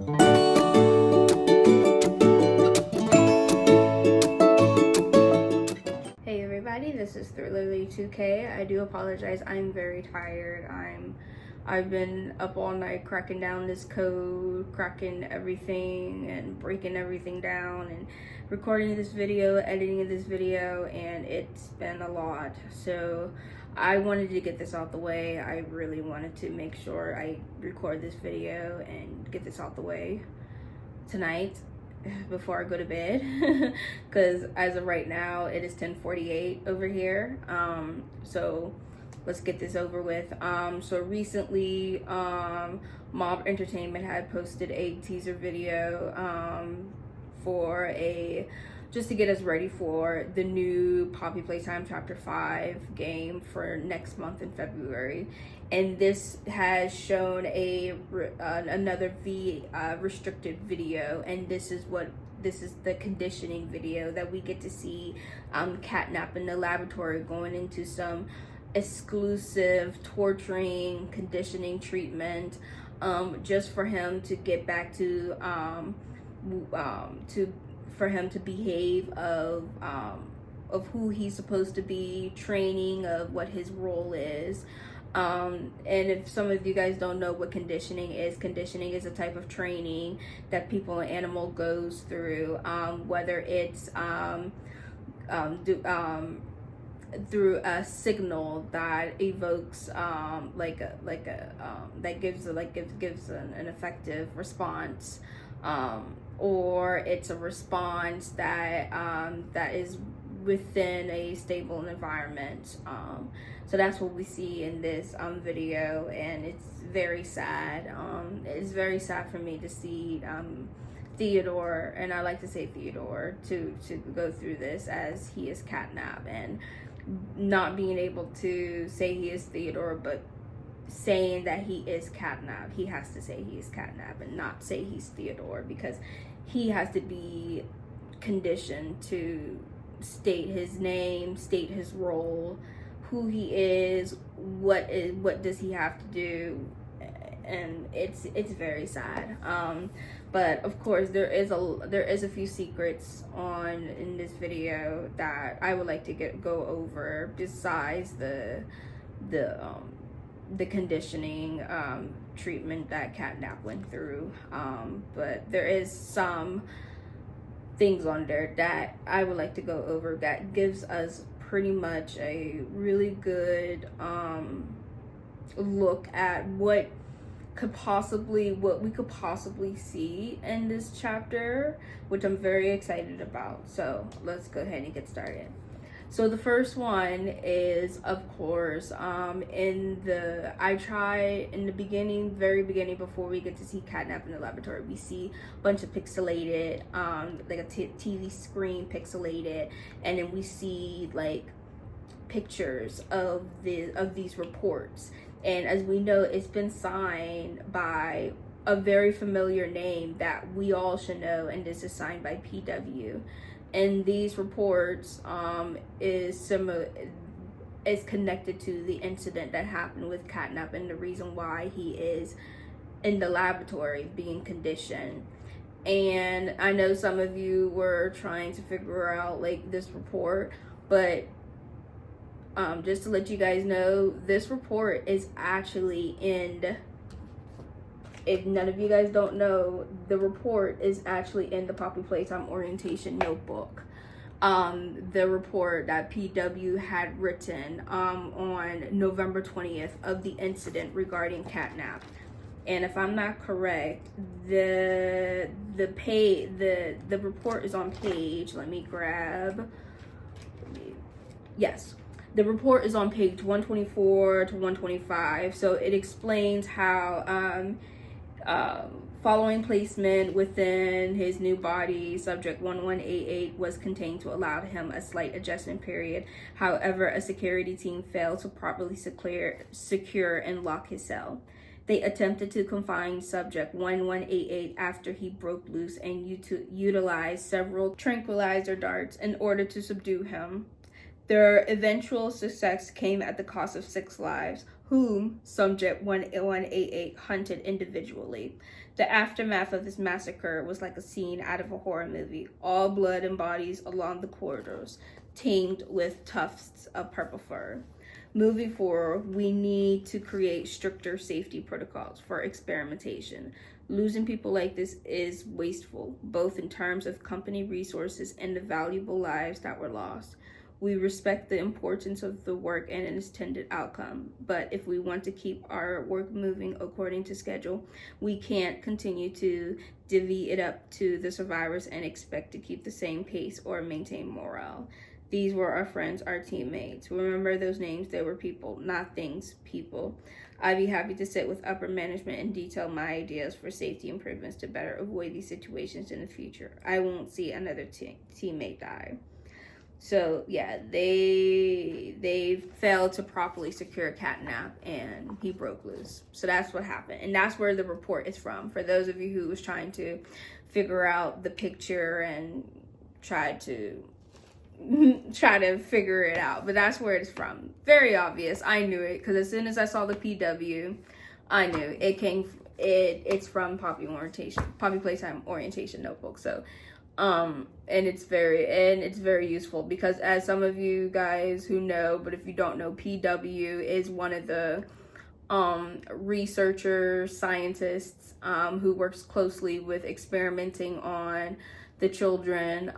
Hey everybody, this is Thriller2K. I do apologize. I'm very tired. I've been up all night cracking down this code, cracking everything and breaking everything down and recording this video, editing this video, and it's been a lot. So I wanted to get this out the way. I really wanted to make sure I record this video and get this out the way tonight before I go to bed, because as of right now it is 10:48 over here. So let's get this over with. So recently Mob Entertainment had posted a teaser video for just to get us ready for the new Poppy Playtime Chapter 5 game for next month in February. And this has shown another restricted video, and this is the conditioning video that we get to see Catnap in the laboratory going into some exclusive torturing conditioning treatment, just for him to get back to for him to behave of who he's supposed to be, training of what his role is. And if some of you guys don't know what conditioning is a type of training that people and animal goes through, whether it's through a signal that evokes that gives an effective response, or it's a response that is within a stable environment. So that's what we see in this video, and it's very sad. It's very sad for me to see Theodore, and I like to say Theodore, to go through this as he is Catnap, and not being able to say he is Theodore, but saying that he is Catnap. He has to say he is Catnap and not say he's Theodore, because he has to be conditioned to state his name, state his role, who he is, what does he have to do, and it's very sad. But of course there is a few secrets in this video that I would like to go over, besides the conditioning treatment that Catnap went through. But there is some things on there that I would like to go over that gives us pretty much a really good look at what we could possibly see in this chapter, which I'm very excited about. So let's go ahead and get started. So the first one is, of course, in the very beginning, before we get to see Catnap in the laboratory, we see a bunch of pixelated, like a TV screen pixelated, and then we see like pictures of these reports. And as we know, it's been signed by a very familiar name that we all should know, and this is signed by PW. And these reports is connected to the incident that happened with Catnap and the reason why he is in the laboratory being conditioned. And I know some of you were trying to figure out like this report, but just to let you guys know, this report is actually if none of you guys don't know, the report is actually in the Poppy Playtime orientation notebook. The report that PW had written on November 20th of the incident regarding Catnap. And if I'm not correct, the report is on page, yes. The report is on page 124 to 125. So it explains how following placement within his new body, subject 1188 was contained to allow him a slight adjustment period. However, a security team failed to properly secure and lock his cell. They attempted to confine subject 1188 after he broke loose and utilized several tranquilizer darts in order to subdue him. Their eventual success came at the cost of 6 lives, whom subject 1188 hunted individually. The aftermath of this massacre was like a scene out of a horror movie. All blood and bodies along the corridors, teamed with tufts of purple fur. Moving forward, we need to create stricter safety protocols for experimentation. Losing people like this is wasteful, both in terms of company resources and the valuable lives that were lost. We respect the importance of the work and its intended outcome, but if we want to keep our work moving according to schedule, we can't continue to divvy it up to the survivors and expect to keep the same pace or maintain morale. These were our friends, our teammates. Remember those names, they were people, not things, people. I'd be happy to sit with upper management and detail my ideas for safety improvements to better avoid these situations in the future. I won't see another teammate die. So yeah, they failed to properly secure Catnap, and he broke loose. So that's what happened, and that's where the report is from. For those of you who was trying to figure out the picture and try to figure it out, but that's where it's from. Very obvious. I knew it because as soon as I saw the PW, I knew it it's from Poppy Playtime Orientation Notebook. So and it's very useful because, as some of you guys who know, but if you don't know, PW is one of the researchers, scientists who works closely with experimenting on the children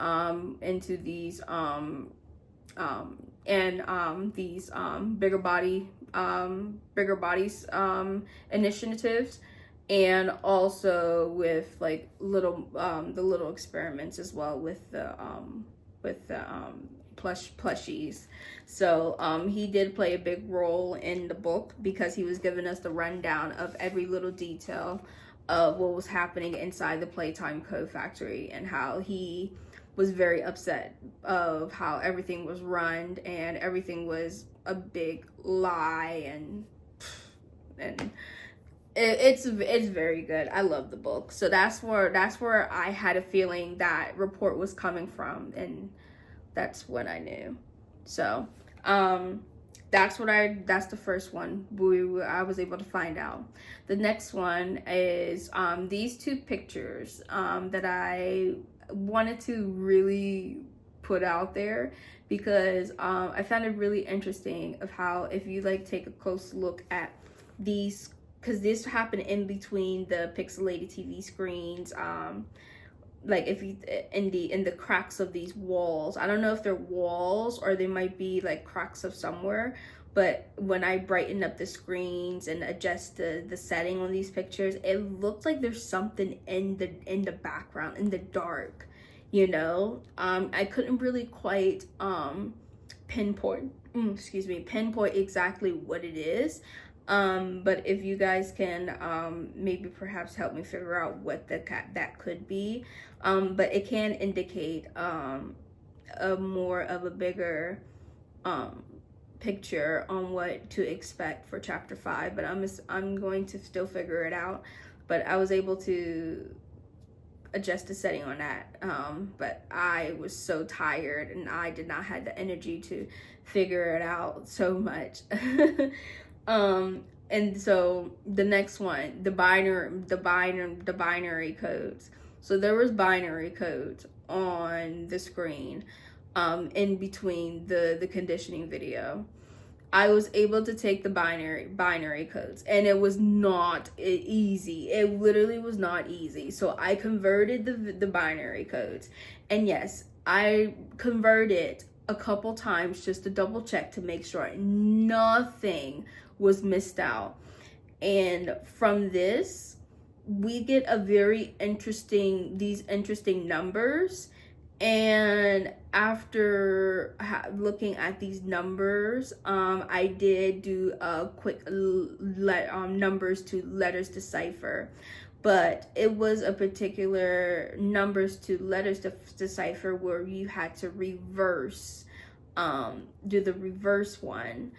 into these bigger bodies initiatives, and also with like the little experiments as well with the plushies. So he did play a big role in the book because he was giving us the rundown of every little detail of what was happening inside the Playtime Code Factory, and how he was very upset of how everything was run and everything was a big lie, and it's very good. I love the book. So that's where I had a feeling that report was coming from, and that's when I knew. So that's the first one I was able to find out. The next one is these two pictures that I wanted to really put out there because I found it really interesting of how, if you like take a close look at these, because this happened in between the pixelated TV screens, like if you in the cracks of these walls. I don't know if they're walls or they might be like cracks of somewhere, but when I brighten up the screens and adjust the setting on these pictures, it looks like there's something in the background, in the dark, you know. I couldn't really quite pinpoint exactly what it is. But if you guys can maybe perhaps help me figure out what that could be, but it can indicate a more of a bigger picture on what to expect for chapter 5, but I'm going to still figure it out. But I was able to adjust the setting on that, but I was so tired and I did not have the energy to figure it out so much. And so the next one, the binary codes. So there was binary codes on the screen in between the conditioning video. I was able to take the binary codes, and it was not easy. It literally was not easy. So I converted the binary codes, and yes, I converted a couple times just to double check to make sure nothing was missed out. And from this, we get a very interesting numbers. And after looking at these numbers, I did do a quick numbers to letters decipher, but it was a particular numbers to letters decipher where you had to reverse, do the reverse one.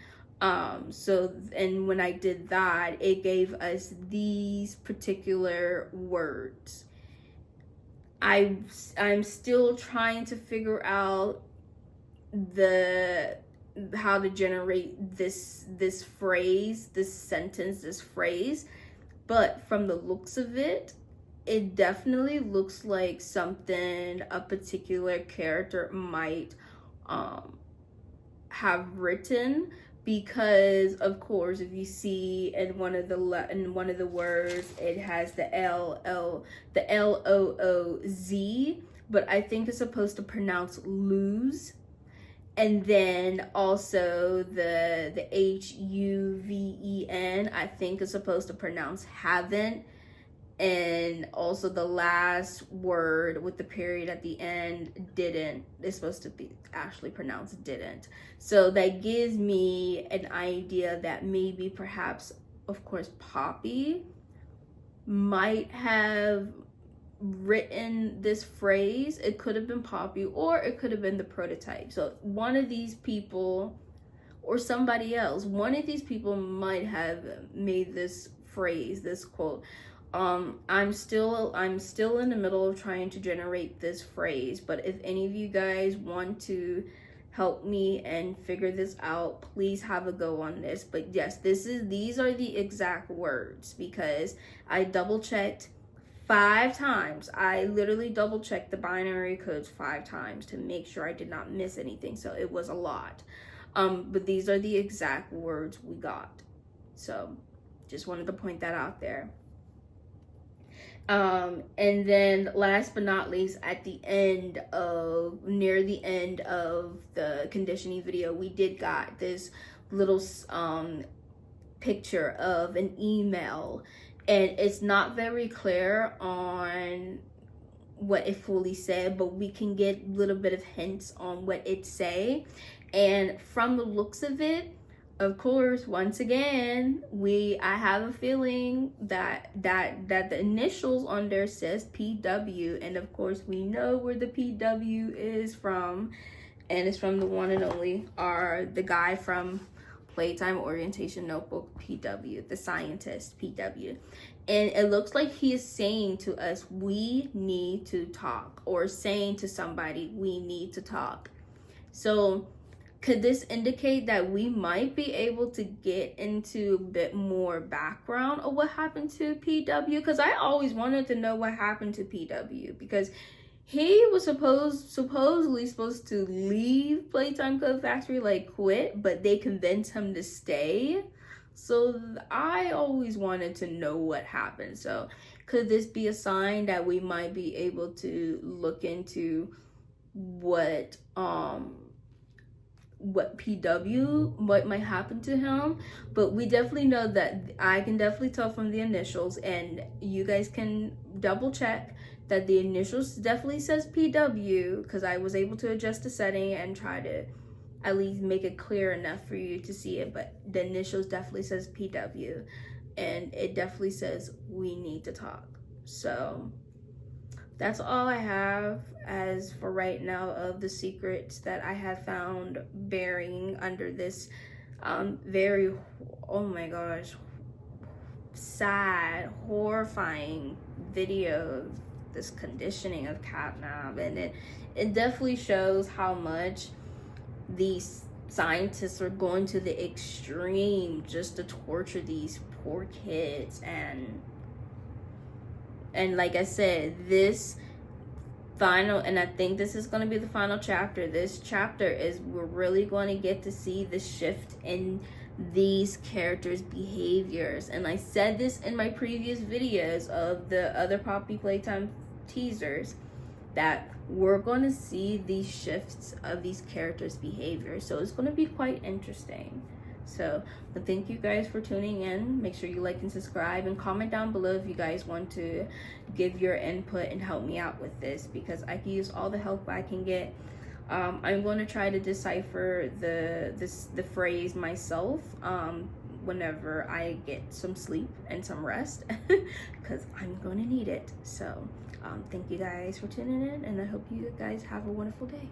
So, and when I did that, it gave us these particular words. I'm still trying to figure out how to generate this phrase, this sentence, this phrase, but from the looks of it, it definitely looks like something a particular character might have written, because of course if you see in one of the words it has the LOOZ, but I think it's supposed to pronounce lose. And then also the HUVEN, I think is supposed to pronounce haven't. And also the last word with the period at the end, didn't, is supposed to be actually pronounced didn't. So that gives me an idea that maybe perhaps, of course, Poppy might have written this phrase. It could have been Poppy, or it could have been the prototype. So one of these people or somebody else, one of these people might have made this phrase, this quote. I'm still in the middle of trying to generate this phrase, but if any of you guys want to help me and figure this out, please have a go on this. But yes, these are the exact words, because I double checked 5 times. I literally double checked the binary codes 5 times to make sure I did not miss anything. So it was a lot. But these are the exact words we got. So just wanted to point that out there. And then last but not least, near the end of the conditioning video, we did got this little picture of an email, and it's not very clear on what it fully said, but we can get a little bit of hints on what it say. And from the looks of it, of course, once again, I have a feeling that the initials on there says PW, and of course we know where the PW is from, and it's from the one and only the guy from Playtime Orientation Notebook, PW, the scientist, PW. And it looks like he is saying to us, we need to talk, or saying to somebody, we need to talk. So could this indicate that we might be able to get into a bit more background of what happened to PW? Because I always wanted to know what happened to PW, because he was supposedly supposed to leave Playtime Code Factory, like quit, but they convinced him to stay. So I always wanted to know what happened. So could this be a sign that we might be able to look into what PW, what might happen to him? But we definitely know that I can definitely tell from the initials, and you guys can double check that the initials definitely says PW, because I was able to adjust the setting and try to at least make it clear enough for you to see it. But the initials definitely says PW, and it definitely says we need to talk. So that's all I have as for right now of the secrets that I have found bearing under this very, oh my gosh, sad, horrifying video, this conditioning of catnap. And it definitely shows how much these scientists are going to the extreme just to torture these poor kids. And like I said, this final, and I think this is going to be the final chapter. This chapter is, we're really going to get to see the shift in these characters' behaviors. And I said this in my previous videos of the other Poppy Playtime teasers, that we're going to see these shifts of these characters' behavior. So it's going to be quite interesting. So, but thank you guys for tuning in. Make sure you like and subscribe, and comment down below if you guys want to give your input and help me out with this, because I can use all the help I can get. I'm going to try to decipher the phrase myself whenever I get some sleep and some rest, because I'm going to need it. So thank you guys for tuning in, and I hope you guys have a wonderful day.